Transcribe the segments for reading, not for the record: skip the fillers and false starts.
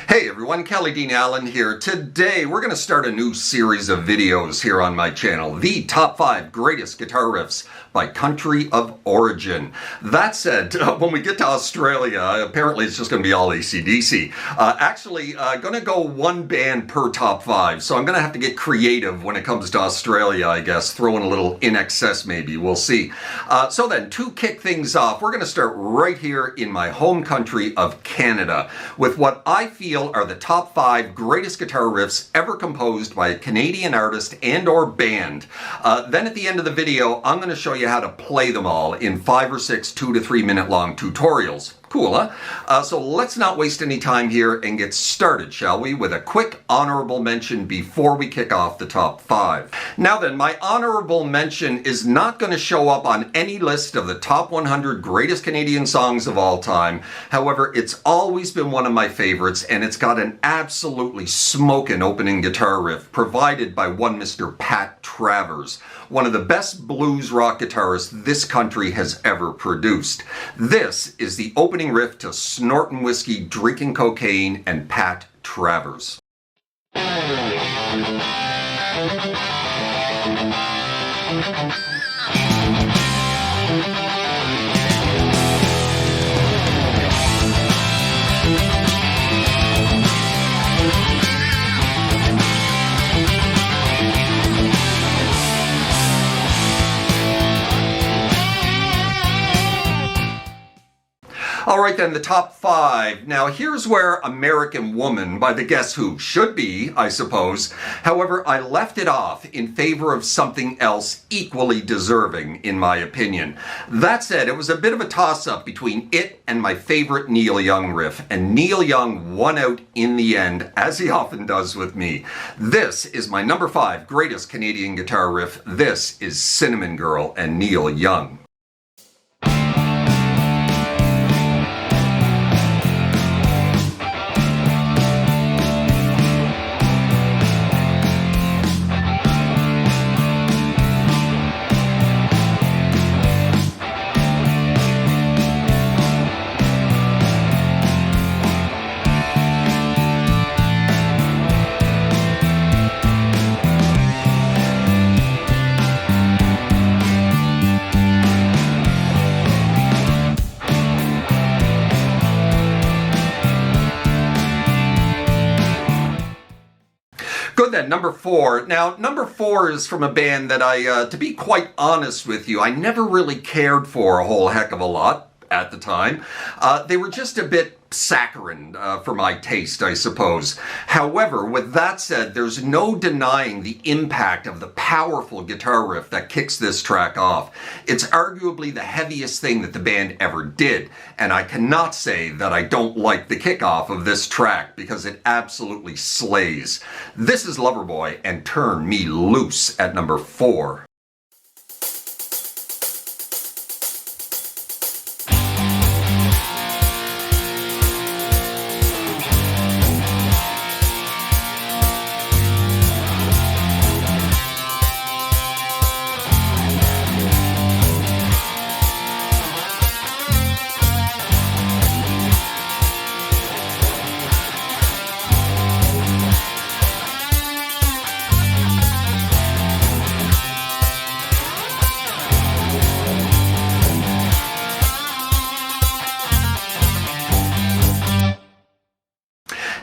Hey everyone, Kelly Dean Allen here. Today we're going to start a new series of videos here on my channel, the top 5 greatest guitar riffs by country of origin. That said, when we get to Australia, apparently it's just going to be all AC/DC. Actually, going to go one band per top 5, so I'm going to have to get creative when it comes to Australia, I guess, throw in a little In Excess maybe, we'll see. So then, to kick things off, we're going to start right here in my home country of Canada with what I feel are the top 5 greatest guitar riffs ever composed by a Canadian artist and or band. Then at the end of the video, I'm going to show you how to play them all in 5 or 6 2 to 3 minute long tutorials. Cool, huh? So let's not waste any time here and get started, shall we, with a quick honorable mention before we kick off the top 5. Now then, my honorable mention is not going to show up on any list of the top 100 greatest Canadian songs of all time. However, it's always been one of my favorites, and it's got an absolutely smoking opening guitar riff provided by one Mr. Pat Travers, one of the best blues rock guitarists this country has ever produced. This is the opening riff to Snortin' Whiskey, Drinking Cocaine, and Pat Travers. All right then, the top 5. Now here's where American Woman by the Guess Who should be, I suppose. However, I left it off in favor of something else equally deserving, in my opinion. That said, it was a bit of a toss-up between it and my favorite Neil Young riff, and Neil Young won out in the end, as he often does with me. This is my number 5 greatest Canadian guitar riff. This is Cinnamon Girl and Neil Young. Good then, number 4. Now, number 4 is from a band that to be quite honest with you, I never really cared for a whole heck of a lot at the time. They were just a bit saccharine for my taste, I suppose. However, with that said, there's no denying the impact of the powerful guitar riff that kicks this track off. It's arguably the heaviest thing that the band ever did, and I cannot say that I don't like the kickoff of this track because it absolutely slays. This is Loverboy and Turn Me Loose at number 4.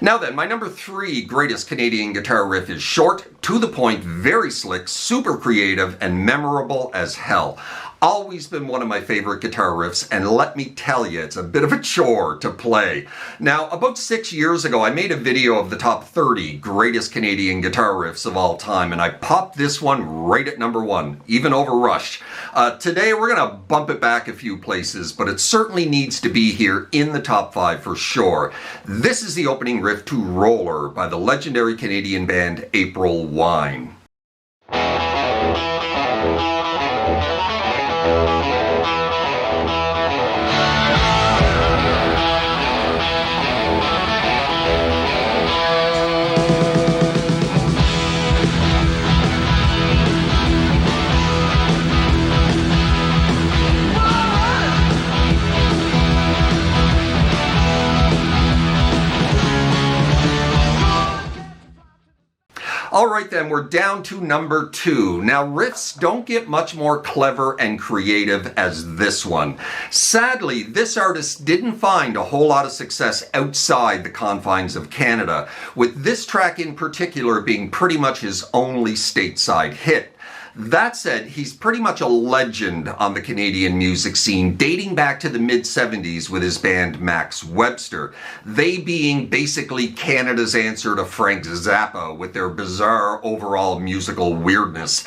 Now then, my number 3 greatest Canadian guitar riff is short, to the point, very slick, super creative, and memorable as hell. Always been one of my favorite guitar riffs, and let me tell you, it's a bit of a chore to play. Now, about 6 years ago, I made a video of the top 30 greatest Canadian guitar riffs of all time, and I popped this one right at number 1, even over Rush. Today, we're going to bump it back a few places, but it certainly needs to be here in the top 5 for sure. This is the opening riff to Roller by the legendary Canadian band April Wine. All right then, we're down to number 2. Now riffs don't get much more clever and creative as this one. Sadly, this artist didn't find a whole lot of success outside the confines of Canada, with this track in particular being pretty much his only stateside hit. That said, he's pretty much a legend on the Canadian music scene, dating back to the mid-70s with his band Max Webster. They being basically Canada's answer to Frank Zappa with their bizarre overall musical weirdness.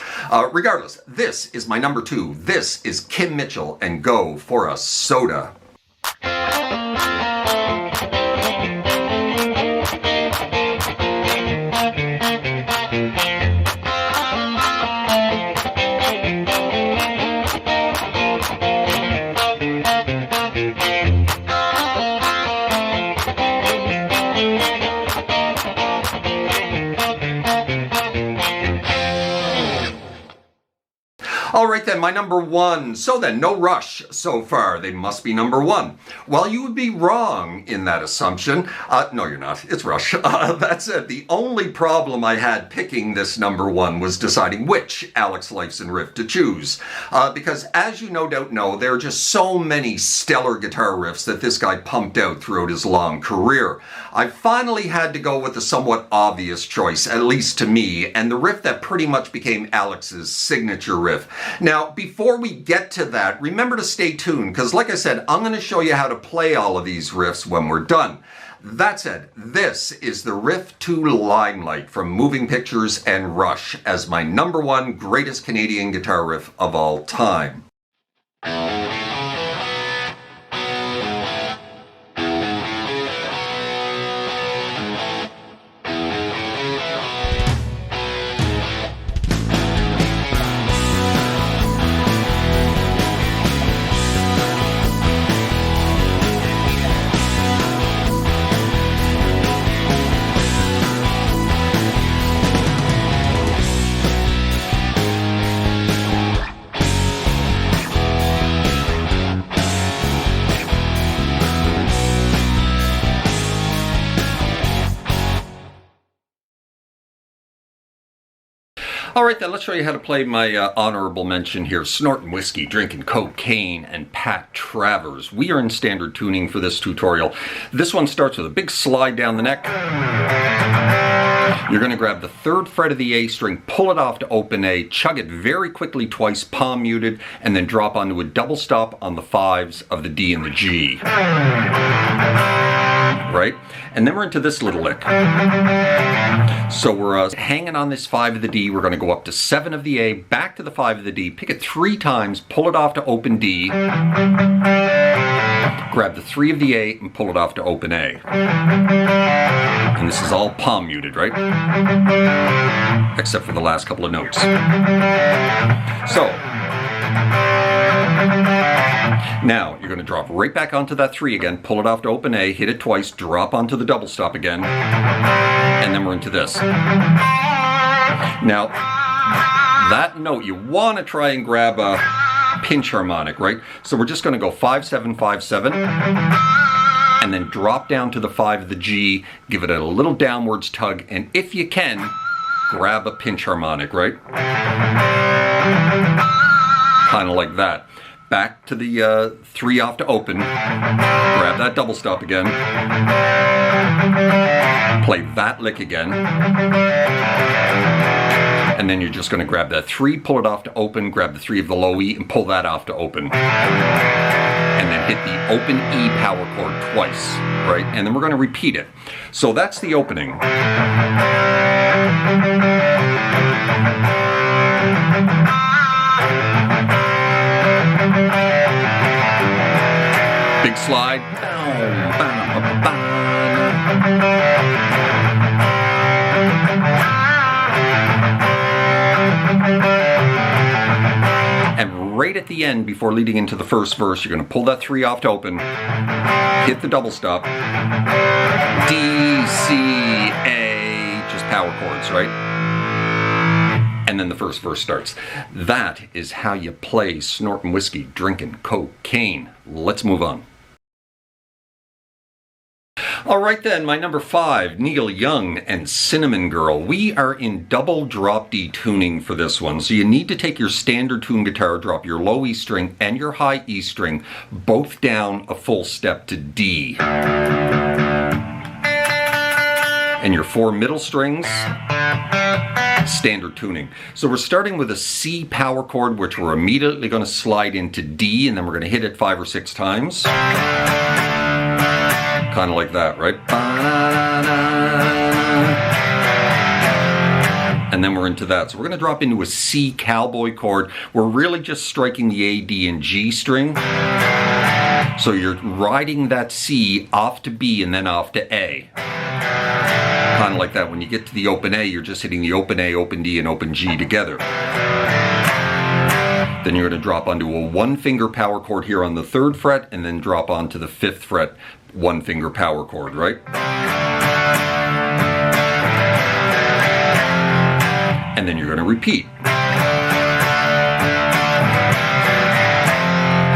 Regardless, this is my number 2. This is Kim Mitchell and Go for a Soda. All right then, my number 1. So then, no rush so far. They must be number 1. Well, you would be wrong in that assumption. No, you're not. It's Rush. That's it. The only problem I had picking this number 1 was deciding which Alex Lifeson riff to choose. Because as you no doubt know, there are just so many stellar guitar riffs that this guy pumped out throughout his long career. I finally had to go with the somewhat obvious choice, at least to me, and the riff that pretty much became Alex's signature riff. Now, before we get to that, remember to stay tuned, because like I said, I'm going to show you how to play all of these riffs when we're done. That said, this is the riff to Limelight from Moving Pictures and Rush as my number 1 greatest Canadian guitar riff of all time. Alright then, let's show you how to play my honorable mention here. Snorting whiskey, drinking cocaine, and Pat Travers. We are in standard tuning for this tutorial. This one starts with a big slide down the neck. You're going to grab the 3rd fret of the A string, pull it off to open A, chug it very quickly twice, palm muted, and then drop onto a double stop on the 5s of the D and the G. Right? And then we're into this little lick. So we're hanging on this 5 of the D. We're going to go up to 7 of the A, back to the 5 of the D, pick it 3 times, pull it off to open D, grab the 3 of the A and pull it off to open A. And this is all palm muted, right? Except for the last couple of notes. So now you're going to drop right back onto that 3 again, pull it off to open A, hit it twice, drop onto the double stop again, and then we're into this. Now, that note, you want to try and grab a pinch harmonic, right? So we're just going to go 5-7, 5-7, and then drop down to the 5 of the G, give it a little downwards tug, and if you can, grab a pinch harmonic, right? Kind of like that. Back to the 3 off to open, grab that double stop again, play that lick again, and then you're just going to grab that 3, pull it off to open, grab the 3 of the low E and pull that off to open. And then hit the open E power chord twice, right? And then we're going to repeat it. So that's the opening. Big slide. And right at the end, before leading into the first verse, you're going to pull that 3 off to open, hit the double stop, D, C, A, just power chords, right? And then the first verse starts. That is how you play Snorting Whiskey, Drinking Cocaine. Let's move on. All right then, my number 5, Neil Young and Cinnamon Girl. We are in double drop D tuning for this one. So you need to take your standard tune guitar, drop your low E string and your high E string both down a full step to D. And your 4 middle strings, standard tuning. So we're starting with a C power chord, which we're immediately going to slide into D, and then we're going to hit it 5 or 6 times. Kind of like that, right? And then we're into that. So we're going to drop into a C cowboy chord. We're really just striking the A, D, and G string. So you're riding that C off to B and then off to A. Kind of like that. When you get to the open A, you're just hitting the open A, open D, and open G together. Then you're going to drop onto a 1-finger power chord here on the 3rd fret, and then drop onto the 5th fret 1-finger power chord, right? And then you're going to repeat.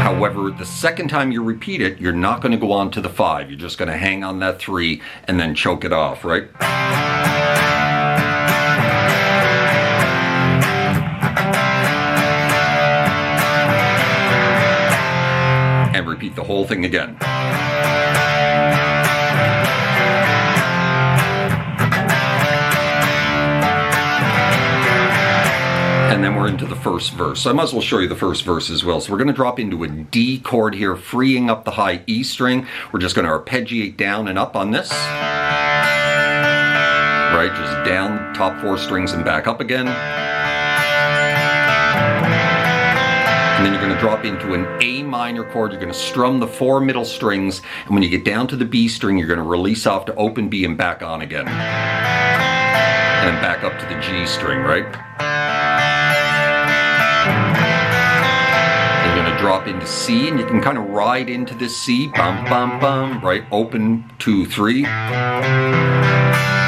However, the second time you repeat it, you're not going to go on to the 5. You're just going to hang on that 3 and then choke it off, right? And repeat the whole thing again. And then we're into the first verse. So I might as well show you the first verse as well. So we're going to drop into a D chord here, freeing up the high E string. We're just going to arpeggiate down and up on this. Right, just down, top 4 strings and back up again. And then you're going to drop into an A minor chord. You're going to strum the 4 middle strings. And when you get down to the B string, you're going to release off to open B and back on again. And then back up to the G string, right? You're going to drop into C, and you can kind of ride into this C, bum, bum, bum, right? Open, 2, 3.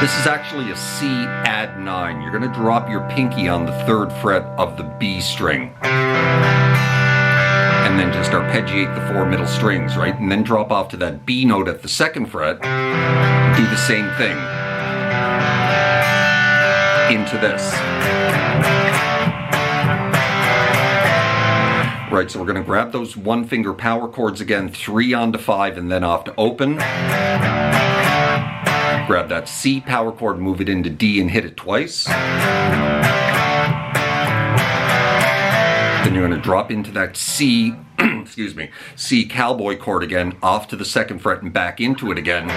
This is actually a C add 9. You're going to drop your pinky on the 3rd fret of the B string. And then just arpeggiate the 4 middle strings, right? And then drop off to that B note at the 2nd fret. Do the same thing. Into this. Right, so we're going to grab those 1-finger power chords again, 3 onto 5, and then off to open. Grab that C power chord, move it into D and hit it twice. Then you're going to drop into that C, excuse me, C cowboy chord again, off to the 2nd fret and back into it again.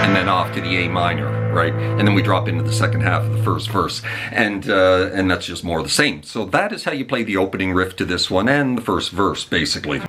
And then off to the A minor, right? And then we drop into the second half of the first verse. And that's just more of the same. So that is how you play the opening riff to this one and the first verse, basically.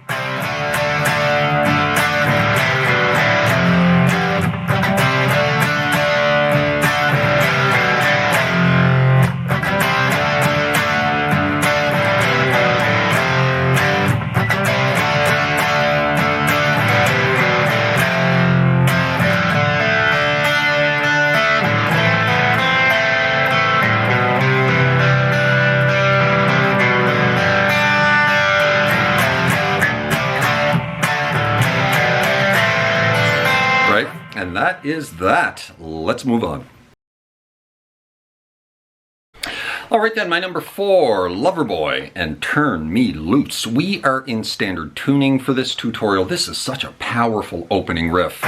And that is that. Let's move on. All right then, my number 4, Loverboy and Turn Me Loose. We are in standard tuning for this tutorial. This is such a powerful opening riff. So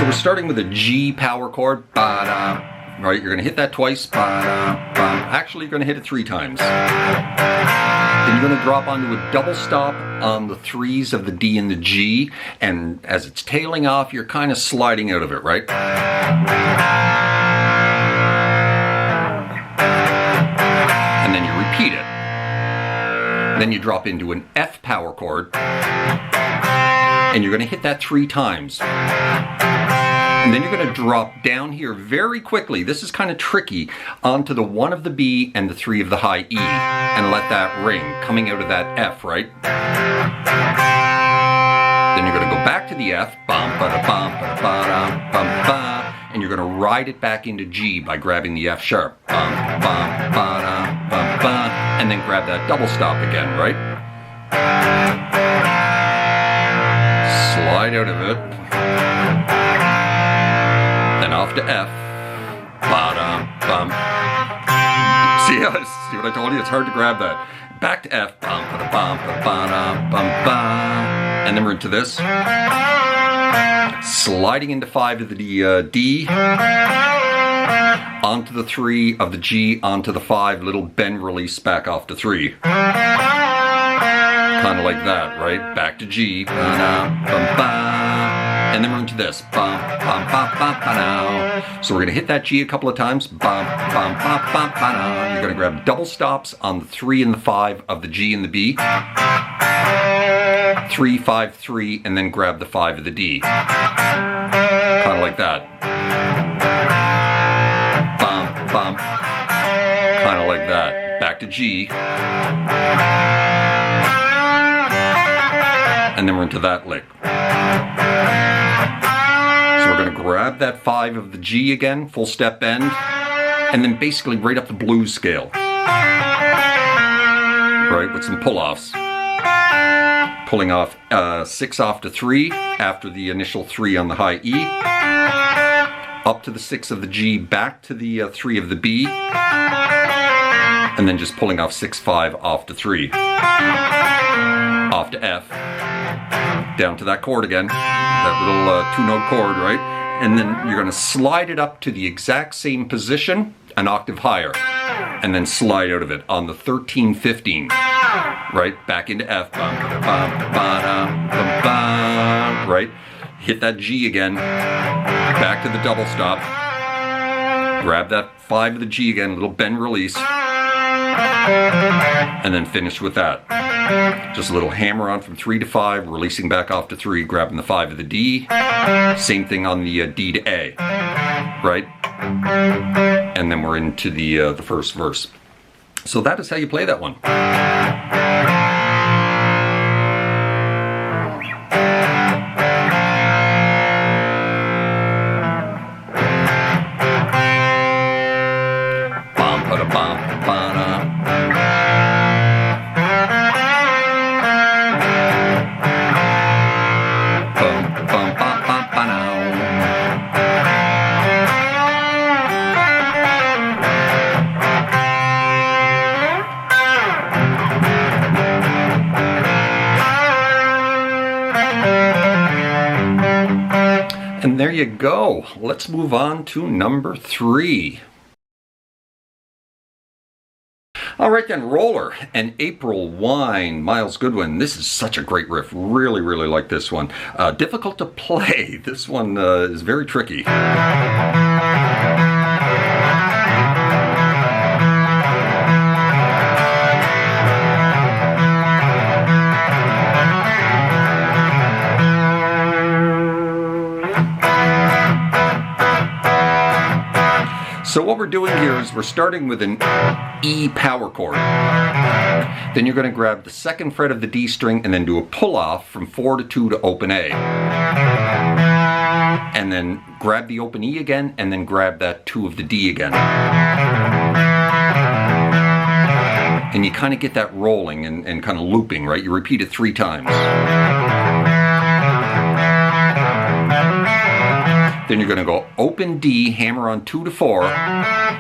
we're starting with a G power chord. Ba-da. Right, you're going to hit that twice. Ba-da, ba. Actually, you're going to hit it 3 times. Then you're going to drop onto a double stop on the 3s of the D and the G, and as it's tailing off, you're kind of sliding out of it, right? And then you repeat it. Then you drop into an F power chord, and you're going to hit that 3 times. And then you're going to drop down here very quickly. This is kind of tricky, onto the 1 of the B and the 3 of the high E, and let that ring coming out of that F, right? Then you're going to go back to the F, bum, ba-da, bum, ba-da, ba-da, bum, ba, and you're going to ride it back into G by grabbing the F sharp, bum, bum, ba-da, bum, ba, and then grab that double stop again, right? slide out of it, then off to F, ba-dum, bum. See what I told you? It's hard to grab that. Back to F, bum, ba-da-bum, ba-da-bum, bum, bum. And then we're into this. Sliding into 5 of the D, onto the 3 of the G, onto the 5, little bend release back off to 3. Kind of like that, right? Back to G, and then we're into this. So we're going to hit that G a couple of times. You're going to grab double stops on the 3 and the 5 of the G and the B. 3, 5, 3, and then grab the 5 of the D. Kind of like that. Kind of like that. Back to G. And then we're into that lick. So we're going to grab that 5 of the G again, full step bend, and then basically right up the blues scale. Right, with some pull-offs. Pulling off 6 off to 3 after the initial 3 on the high E. Up to the 6 of the G, back to the 3 of the B. And then just pulling off 6, 5 off to 3. Off to F. Down to that chord again. That little 2-note chord, right? And then you're going to slide it up to the exact same position, an octave higher. And then slide out of it on the 13, 15. Right? Back into F. Right? Hit that G again. Back to the double stop. Grab that 5 of the G again, little bend release. And then finish with that. Just a little hammer on from 3 to 5, releasing back off to 3, grabbing the 5 of the D. Same thing on the D to A. Right? And then we're into the first verse. So that is how you play that one. And there you go. Let's move on to number 3. All right then, Roller and April Wine, Miles Goodwin. This is such a great riff. Really, really like this one. Difficult to play. This one is very tricky. So what we're doing here is we're starting with an E power chord. Then you're going to grab the 2nd fret of the D string and then do a pull off from 4 to 2 to open A. And then grab the open E again and then grab that 2 of the D again. And you kind of get that rolling and kind of looping, right? You repeat it 3 times. Then you're going to go open D, hammer on 2 to 4,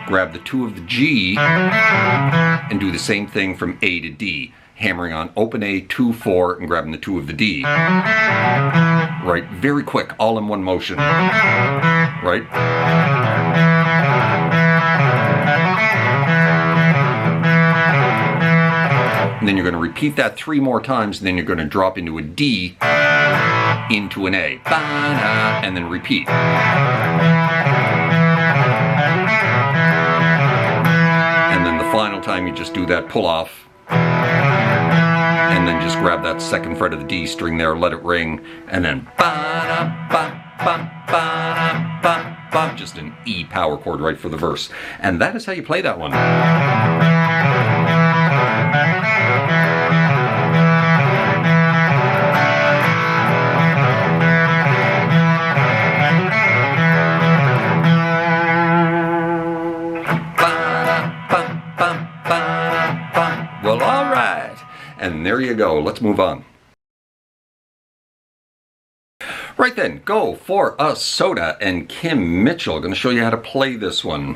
grab the 2 of the G, and do the same thing from A to D, hammering on open A, 2, 4, and grabbing the 2 of the D. Right? Very quick, all in one motion. Right? And then you're going to repeat that 3 more times, and then you're going to drop into a D, into an A, and then repeat. And then the final time you just do that pull off, and then just grab that 2nd fret of the D string there, let it ring, and then just an E power chord right for the verse. And that is how you play that one. Well, all right. And there you go. Let's move on. Right then, go for a soda and Kim Mitchell. Going to show you how to play this one.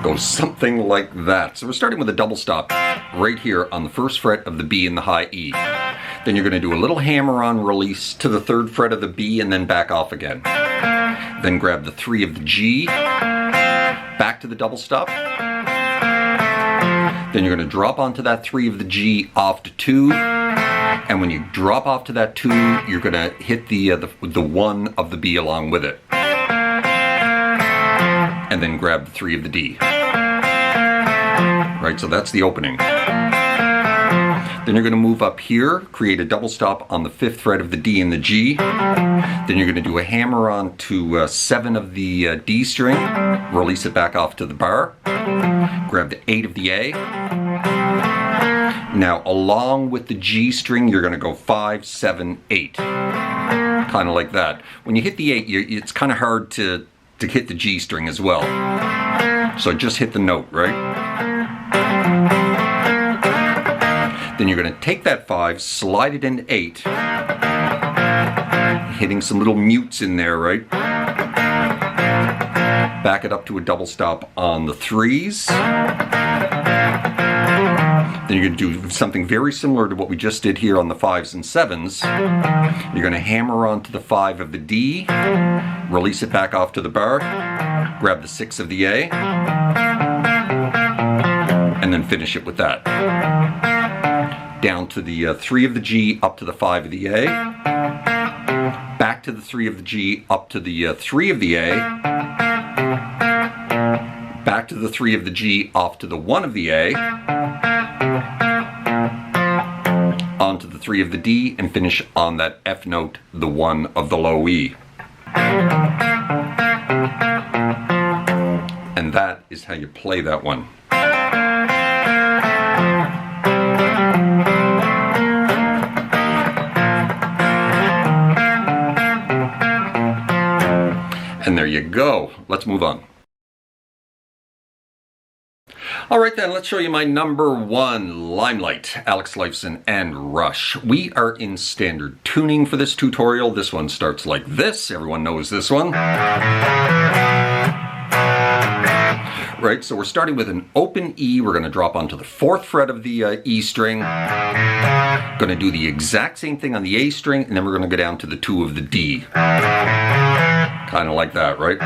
Goes something like that. So we're starting with a double stop right here on the first fret of the B and the high E. Then you're going to do a little hammer-on release to the third fret of the B and then back off again. Then grab the 3 of the G, back to the double stop. Then you're going to drop onto that 3 of the G off to 2. And when you drop off to that 2, you're going to hit the 1 of the B along with it. And then grab the 3 of the D. Right, so that's the opening. Then you're going to move up here, create a double stop on the 5th fret of the D and the G. Then you're going to do a hammer on to 7 of the D string, release it back off to the bar, grab the 8 of the A. Now along with the G string, you're going to go 5, 7, 8. Kind of like that. When you hit the 8, it's kind of hard to hit the G string as well. So just hit the note, right? Then you're going to take that 5, slide it into 8, hitting some little mutes in there, right? Back it up to a double stop on the 3s. Then you're going to do something very similar to what we just did here on the 5s and 7s. You're going to hammer onto the 5 of the D, release it back off to the bar, grab the 6 of the A, and then finish it with that. Down to the 3 of the G, up to the 5 of the A, back to the 3 of the G, up to the 3 of the A, back to the 3 of the G, off to the 1 of the A, onto the 3 of the D, and finish on that F note, the 1 of the low E. And that is how you play that one. And there you go. Let's move on. All right then, let's show you my number 1, Limelight, Alex Lifeson and Rush. We are in standard tuning for this tutorial. This one starts like this. Everyone knows this one. Right, so we're starting with an open E. We're going to drop onto the 4th fret of the E string. Going to do the exact same thing on the A string, and then we're going to go down to the 2 of the D. Kind of like that, right?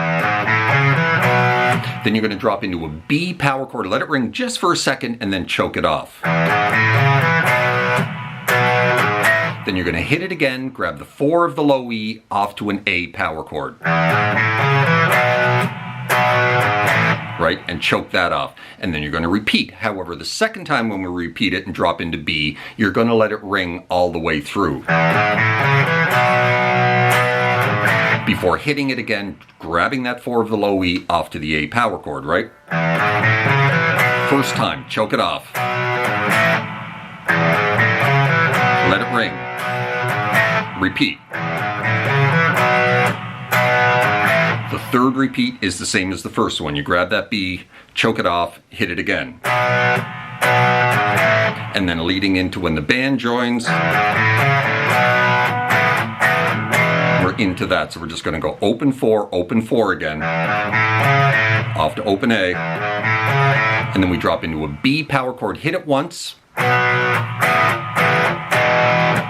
Then you're going to drop into a B power chord, let it ring just for a second, and then choke it off. Then you're going to hit it again, grab the 4 of the low E, off to an A power chord. Right, and choke that off. And then you're going to repeat. However, the second time when we repeat it and drop into B, you're going to let it ring all the way through. Before hitting it again, grabbing that 4 of the low E off to the A power chord, right? First time, choke it off. Let it ring. Repeat. The third repeat is the same as the first one. You grab that B, choke it off, hit it again. And then leading into when the band joins, we're into that. So we're just going to go open 4 again, off to open A, and then we drop into a B power chord, hit it once,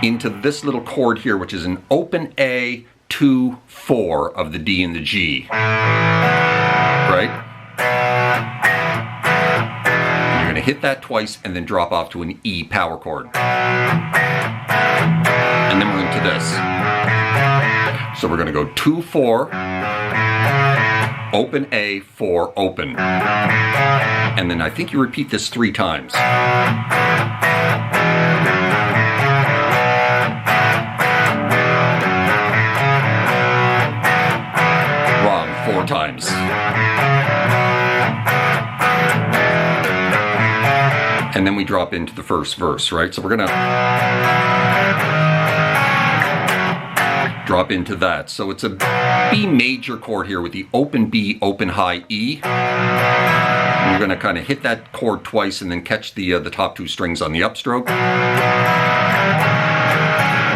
into this little chord here, which is an open A, 2, 4 of the D and the G. Right? You're going to hit that twice and then drop off to an E power chord. And then we're into this. So we're going to go 2, 4, open A, 4, open. And then I think you repeat this 3 times. Wrong, 4 times. And then we drop into the first verse, right? So we're going to drop into that. So it's a B major chord here with the open B, open high E. We're going to kind of hit that chord twice and then catch the top two strings on the upstroke.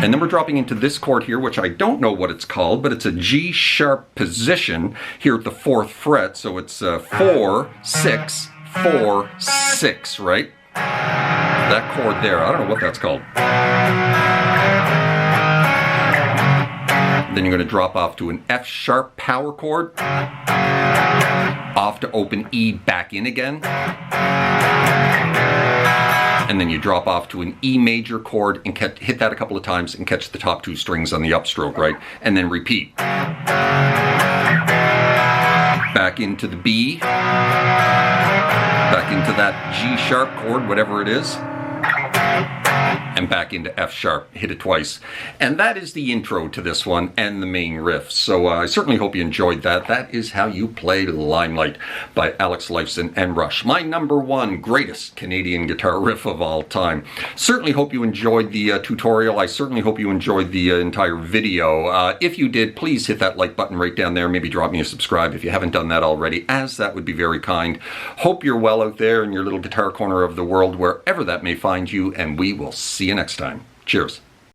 And then we're dropping into this chord here, which I don't know what it's called, but it's a G sharp position here at the 4th fret. So it's 4, 6, 4, 6, right? That chord there, I don't know what that's called. Then you're going to drop off to an F sharp power chord, off to open E, back in again. And then you drop off to an E major chord and hit that a couple of times and catch the top two strings on the upstroke, right? And then repeat. Back into the B, back into that G sharp chord, whatever it is, and back into F sharp, hit it twice. And that is the intro to this one and the main riff. So I certainly hope you enjoyed that. That is how you play Limelight by Alex Lifeson and Rush. My #1 greatest Canadian guitar riff of all time. Certainly hope you enjoyed the tutorial. I certainly hope you enjoyed the entire video. If you did, please hit that like button right down there. Maybe drop me a subscribe if you haven't done that already, as that would be very kind. Hope you're well out there in your little guitar corner of the world, wherever that may find you, and we will see you next time. Cheers.